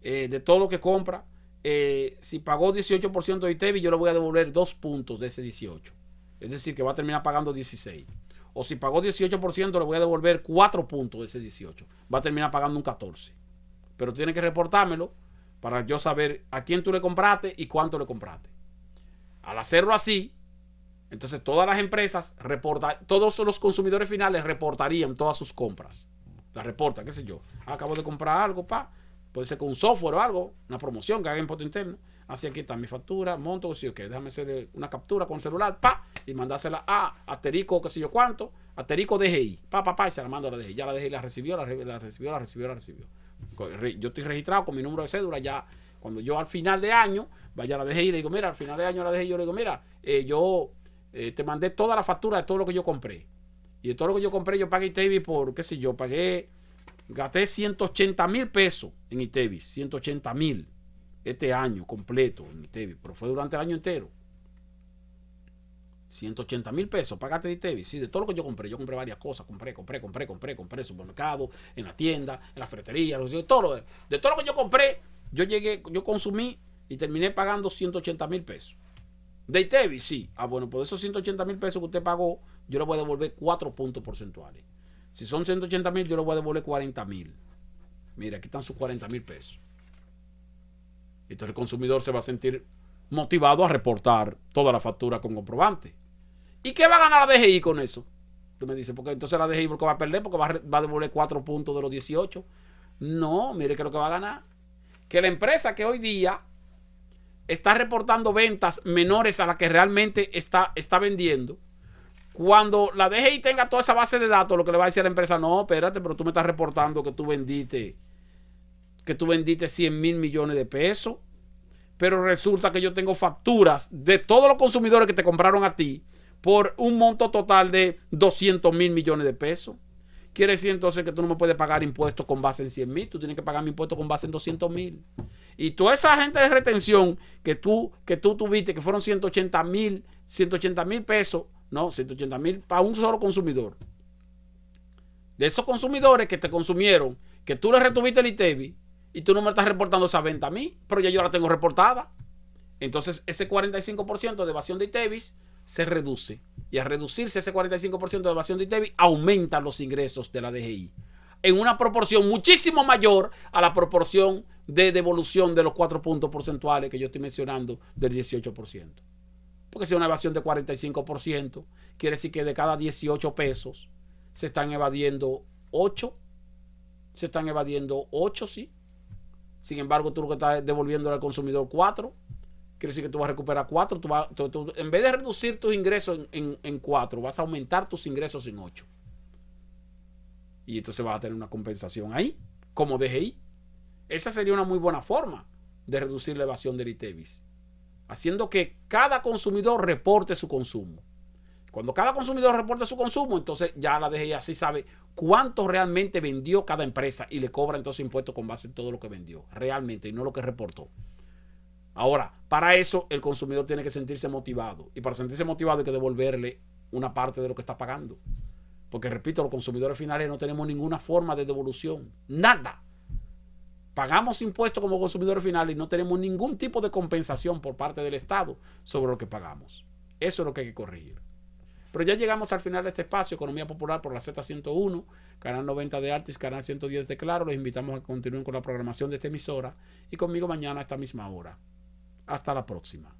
de todo lo que compra, si pagó 18% de ITEVI, yo le voy a devolver 2 puntos de ese 18. Es decir, que va a terminar pagando 16. O si pagó 18%, le voy a devolver 4 puntos de ese 18. Va a terminar pagando un 14. Pero tiene que reportármelo para yo saber a quién tú le compraste y cuánto le compraste. Al hacerlo así, entonces todas las empresas todos los consumidores finales reportarían todas sus compras. Las reportan, qué sé yo. Acabo de comprar algo, puede ser con un software o algo, una promoción que haga impuesto interno. Así, aquí está mi factura, monto, si okay, déjame hacer una captura con el celular, y mandársela a asterisco, qué sé yo cuánto, asterisco DGI, y se la mando a la DGI. Ya la DGI la recibió. Yo estoy registrado con mi número de cédula, ya cuando yo al final de año vaya a la DGI y le digo, mira, al final de año a la DGI yo le digo, mira, yo te mandé toda la factura de todo lo que yo compré. Y de todo lo que yo compré, yo pagué ITEVI por, qué sé yo, gasté 180,000 pesos en ITEVI, 180,000 este año completo en ITEVI, pero fue durante el año entero. 180,000 pesos, pagaste de ITEVI, sí, de todo lo que yo compré varias cosas, compré en el supermercado, en la tienda, en la ferretería, de todo lo que yo compré, yo consumí y terminé pagando 180,000 pesos. De ITEVI, sí. Bueno, por esos 180,000 pesos que usted pagó, yo le voy a devolver 4 puntos porcentuales. Si son 180,000, yo le voy a devolver 40,000. Mira, aquí están sus 40,000 pesos. Entonces el consumidor se va a sentir motivado a reportar toda la factura con comprobante. ¿Y qué va a ganar la DGI con eso? Tú me dices, porque entonces la DGI va a perder porque va a devolver 4 puntos de los 18. No, mire que lo que va a ganar. Que la empresa que hoy día está reportando ventas menores a las que realmente está vendiendo, cuando la DGI tenga toda esa base de datos, lo que le va a decir a la empresa, no, espérate, pero tú me estás reportando que tú vendiste 100,000 millones de pesos, pero resulta que yo tengo facturas de todos los consumidores que te compraron a ti por un monto total de 200,000 millones de pesos. Quiere decir entonces que tú no me puedes pagar impuestos con base en 100,000, tú tienes que pagar mi impuesto con base en 200,000. Y toda esa gente de retención que tú tuviste, que fueron 180,000 pesos, no, 180,000 para un solo consumidor. De esos consumidores que te consumieron, que tú le retuviste el ITEVI y tú no me estás reportando esa venta a mí, pero ya yo la tengo reportada. Entonces ese 45% de evasión de ITEVIs se reduce. Y al reducirse ese 45% de evasión de ITEVI, aumentan los ingresos de la DGI en una proporción muchísimo mayor a la proporción de devolución de los 4 puntos porcentuales que yo estoy mencionando del 18%. Porque si es una evasión de 45%, quiere decir que de cada 18 pesos se están evadiendo 8. Se están evadiendo 8, sí. Sin embargo, tú lo que estás devolviendo al consumidor 4. Quiere decir que tú vas a recuperar 4. Tú, en vez de reducir tus ingresos en 4, vas a aumentar tus ingresos en 8. Y entonces vas a tener una compensación ahí, como DGI. Esa sería una muy buena forma de reducir la evasión del ITEVIS. Haciendo que cada consumidor reporte su consumo. Cuando cada consumidor reporta su consumo, entonces ya la DGI así sabe cuánto realmente vendió cada empresa y le cobra entonces impuestos con base en todo lo que vendió realmente y no lo que reportó. Ahora, para eso el consumidor tiene que sentirse motivado, y para sentirse motivado hay que devolverle una parte de lo que está pagando. Porque repito, los consumidores finales no tenemos ninguna forma de devolución, nada. Pagamos impuestos como consumidores finales y no tenemos ningún tipo de compensación por parte del Estado sobre lo que pagamos. Eso es lo que hay que corregir. Pero ya llegamos al final de este espacio, Economía Popular por la Z101, canal 90 de Altis, canal 110 de Claro. Les invitamos a que continúen con la programación de esta emisora y conmigo mañana a esta misma hora. Hasta la próxima.